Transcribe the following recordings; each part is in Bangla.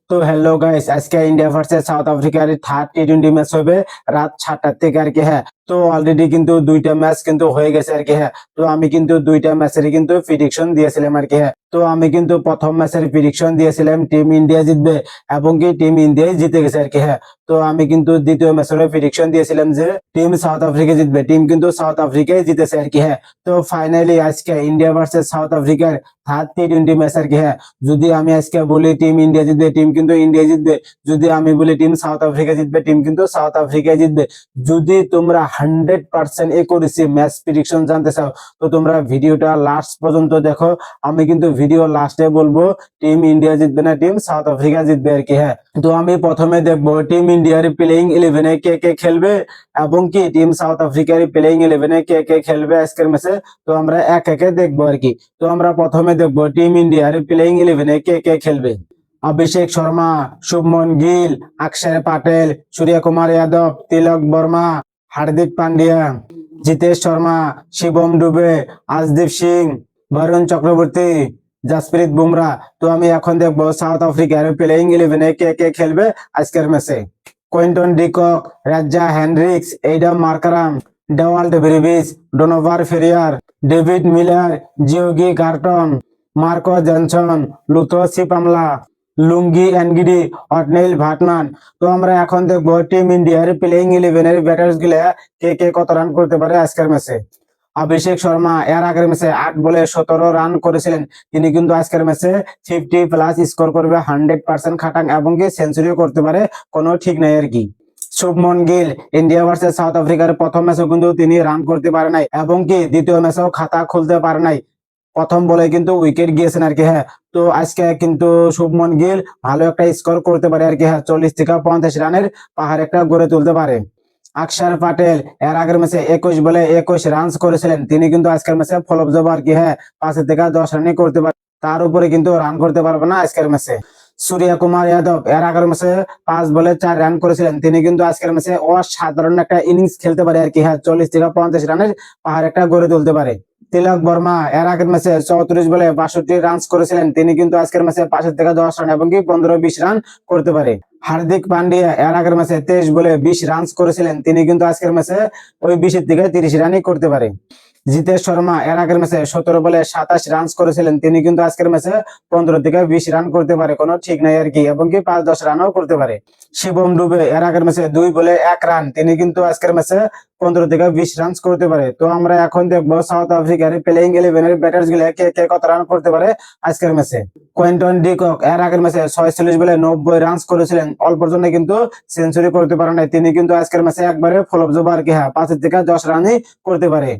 তো হ্যালো গাইস, আজকে ইন্ডিয়া ভার্সেস সাউথ আফ্রিকার থার্ড টি-20 ম্যাচ হবে রাত 7টার থেকে আর কি। হ্যাঁ, তো অলরেডি কিন্তু দুইটা ম্যাচ কিন্তু হয়ে গেছে আর কি। হ্যাঁ, তো আমি কিন্তু দুইটা ম্যাচেরই কিন্তু প্রেডিকশন দিয়েছিলাম আর কি। হ্যাঁ, তো আমি কিন্তু প্রথম ম্যাচের প্রেডিকশন দিয়েছিলাম টিম ইন্ডিয়া জিতবে এবং কি টিম ইন্ডিয়াই জিতে গেছে আর কি। হ্যাঁ, তো আমি কিন্তু দ্বিতীয় ম্যাচের প্রেডিকশন দিয়েছিলাম যে টিম সাউথ আফ্রিকা জিতবে, টিম কিন্তু সাউথ আফ্রিকাই জিতেছে আর কি। হ্যাঁ, তো ফাইনালি আজকে ইন্ডিয়া ভার্সেস সাউথ আফ্রিকার থার্ড টি-20 ম্যাচ আর কি। হ্যাঁ, যদি আমি আজকে বলি টিম ইন্ডিয়া জিতবে, টিম কিন্তু ইন্ডিয়া জিতবে। যদি আমি বলি টিম সাউথ আফ্রিকা জিতবে, টিম কিন্তু সাউথ আফ্রিকা জিতবে। যদি তোমরা 100% একুরেসি ম্যাচ প্রেডিকশন জানতে চাও, তো তোমরা ভিডিওটা লাস্ট পর্যন্ত দেখো। আমি কিন্তু ভিডিও লাস্টে বলবো টিম ইন্ডিয়া জিতবে না টিম সাউথ আফ্রিকা জিতবে আর কি। হ্যাঁ, তো আমি প্রথমে দেখবো টিম ইন্ডিয়ার প্লেইং 11-এ কে কে খেলবে এবং কি টিম সাউথ আফ্রিকার প্লেইং 11-এ কে কে খেলবে আজকের ম্যাচে। তো আমরা এক একে দেখবো আর কি। তো আমরা প্রথমে দেখবো টিম ইন্ডিয়ার প্লেইং 11-এ কে কে খেলবে। অভিষেক শর্মা, শুভমন গিল, অক্ষর পাটেল, সূর্য কুমার যাদব, তিলক বর্মা, হার্দিক পান্ডিয়া, জিতেশ শর্মা, শিবম ডুবে, আশদীপ সিং, বরুণ চক্রবর্তী, জাসপ্রীত বুমরা। তো আমি এখন দেখবো সাউথ আফ্রিকার প্লেইং 11-এ কে কে খেলবে আজকের ম্যাচে। Quinton de Kock, Reeza Hendricks, Aiden Markram, Dewald Brevis, Donovan Ferreira, David Miller, জিওগি Garton, Marco Jansen, Lutho Sipamla, Lungi Ngidi, Ottniel Baartman. তো আমরা এখন দেখবো টিম ইন্ডিয়ার প্লেইং 11-এর ব্যাটার্স গুলা কে কে কত রান করতে পারে আজকের ম্যাচে। অভিষেক শর্মা এর আগের ম্যাচে 8 বলে 17 রান করেছিলেন। তিনি কিন্তু আজকের ম্যাচে 50+ স্কোর করবে, 100% খাটাং এবং কি সেঞ্চুরিও করতে পারে, কোনো ঠিক নাই আর কি। Shubman Gill India versus south আফ্রিকার প্রথম ম্যাচেও কিন্তু তিনি রান করতে পারে নাই এবং কি দ্বিতীয় ম্যাচেও খাতা খুলতে পারে নাই। প্রথম বলে কিন্তু উইকেট গিয়েছেন আর কি। হ্যাঁ, তো আজকে কিন্তু শুভমন গিল ভালো একটা স্কোর করতে পারে আর কি। হ্যাঁ, 40 থেকে 50 রানের পাহাড় একটা গড়ে তুলতে পারে। অক্ষর পাটেল এর আগের ম্যাচে 21 বলে 21 রান করেছিলেন। তিনি কিন্তু আজকের ম্যাচে ফ্লপ যাবো আর কি। হ্যাঁ, 5 থেকে 10 রানই করতে পারে, তার উপরে কিন্তু রান করতে পারবে না আজকের ম্যাচে। সূর্য কুমার যাদব এর আগের ম্যাচে 5 বলে 4 রান করেছিলেন। তিনি কিন্তু আজকের ম্যাচে অসাধারণ একটা ইনিংস খেলতে পারে আর কি। হ্যাঁ, 40 থেকে 50 রানের পাহাড় একটা গড়ে তুলতে পারে। তিলক বর্মা এর আগের ম্যাচে 34 বলে 62 রান করেছিলেন। তিনি কিন্তু আজকের ম্যাচে 5 থেকে 10 রান এবং কি 15-20 রান করতে পারে। হার্দিক পান্ডিয়া এর আগের ম্যাচে 23 বলে 20 রান করেছিলেন। তিনি কিন্তু আজকের ম্যাচে ওই 20 থেকে 30 রানই করতে পারে। জিতেশ শর্মা এর আগের ম্যাচে 17 বলে 27 রান করেছিলেন। তিনি কিন্তু আজকের ম্যাচে 15 থেকে 20 রান করতে পারে, কোনো ঠিক নাই আর কি, এবং কি 5-10 রানও করতে পারে। শিবম ডুবে এর আগের ম্যাচে 2 বলে 1 রান। তিনি কিন্তু আজকের ম্যাচে 15 থেকে 20 রান করতে পারে। তো আমরা এখন দেখবো সাউথ আফ্রিকার প্লেইং 11-এর ব্যাটার্স গুলো কে কে কত রান করতে পারে আজকের ম্যাচে। কুইন্টন ডিকক এর আগের ম্যাচে 46 বলে 90 রান করেছিলেন। অল্পর জন্য কিন্তু সেঞ্চুরি করতে পারে নাই। তিনি কিন্তু আজকের ম্যাচে একবারে ফ্লপ যাবো আর কি। হ্যাঁ, 5 থেকে 10 রানই করতে পারে।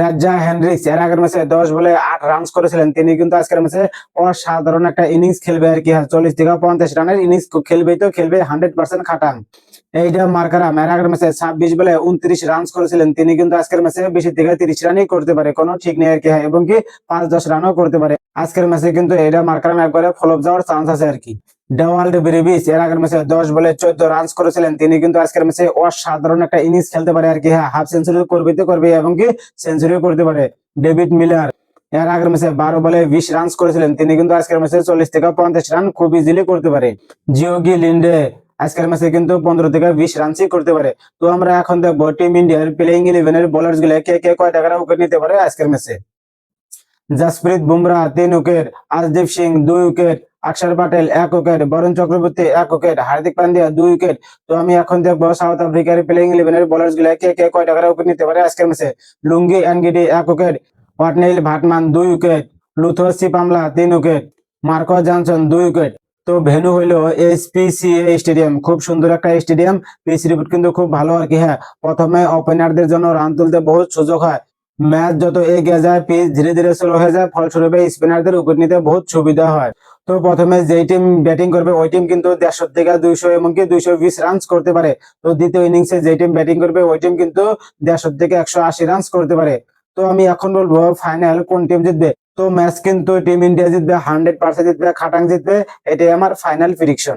রাজা হেনরিক্স এর আগের ম্যাচে 10 বলে 8 রান করেছিলেন। তিনি কিন্তু আজকের ম্যাচে অসাধারণ একটা ইনিংস খেলবে আর কি। হ্যাঁ, 40 থেকে 50 রানের ইনিংস খেলবেই, তো খেলবে 100% খাটান। এইটা মার্কারাম এর আগের ম্যাচে 26 বলে 29 রান করেছিলেন। তিনি কিন্তু আজকের ম্যাচে 20 থেকে 30 রানই করতে পারে, কোনো ঠিক নেই আর কি। হ্যাঁ, এবং কি 5-10 রানও করতে পারে। আজকের ম্যাচে কিন্তু এইটা মার্কারাম একবারে ফ্লপ যাওয়ার চান্স আছে আর কি। ডেওয়াল্ট ব্রেভিস এর আগের ম্যাচে 10 বলে 14 রান করেছিলেন। তিনি কিন্তু আজকের ম্যাচে অসাধারণ একটা ইনিংস খেলতে পারে আর কি। হ্যাঁ, হাফ সেঞ্চুরি করবে তো করবে এবং কি সেঞ্চুরিও করতে পারে। ডেভিড মিলার এর আগের ম্যাচে 12 বলে 20 রান করেছিলেন। তিনি কিন্তু আজকের ম্যাচে 40 থেকে 50 রান খুব ইজিলি করতে পারে। জিওগি লিন্ডে আজকের ম্যাচে কিন্তু 15 থেকে 20 রানই করতে পারে। তো আমরা এখন দেখবো টিম ইন্ডিয়ার প্লেইং 11-এর বোলার্স গুলো কে কে কয় টাকার উইকেট নিতে পারে আজকের ম্যাচে। Jasprit Bumrah 3 wicket, Arshdeep Singh 2 wicket, Axar Patel 1 wicket, Varun Chakravarthy 1 wicket, Hardik Pandya 2 wicket. তো আমি এখন দেখবো সাউথ আফ্রিকার প্লেইং 11-এর বোলার্স গুলো কে কে কয় টাকার উইকেট নিতে পারে আজকের ম্যাচে। Lungi Ngidi 1 wicket, Ottniel Baartman 2 wicket, Lutho Sipamla 3 wicket, Marco Jansen 2 wicket. তো ভেন্যু হইলো এসপিসিএ স্টেডিয়াম, খুব সুন্দর একটা স্টেডিয়াম। পিচ রিপোর্ট কিন্তু খুব ভালো আর কি। হ্যাঁ, প্রথমে ওপেনারদের জন্য রান তুলতে বহুত সুযোগ হয়। ম্যাচ যত এগিয়ে যায় পিচ ধীরে ধীরে স্লো হয়ে যায়, ফলস্বরূপে স্পিনারদের উইকেট নিতে বহুত সুবিধা হয়। তো প্রথমে যেই টিম ব্যাটিং করবে ওই টিম কিন্তু 150 থেকে 200 এমনকি 220 রান করতে পারে। তো দ্বিতীয় ইনিংসে যেই টিম ব্যাটিং করবে ওই টিম কিন্তু 150 থেকে 180 রান করতে পারে। তো আমি এখন বলবো ফাইনাল কোন টিম জিতবে। তো ম্যাচ কিন্তু টিম ইন্ডিয়া জিতবে, 100% জিতবে, খাটাং জিতবে। এটাই আমার ফাইনাল প্রেডিকশন।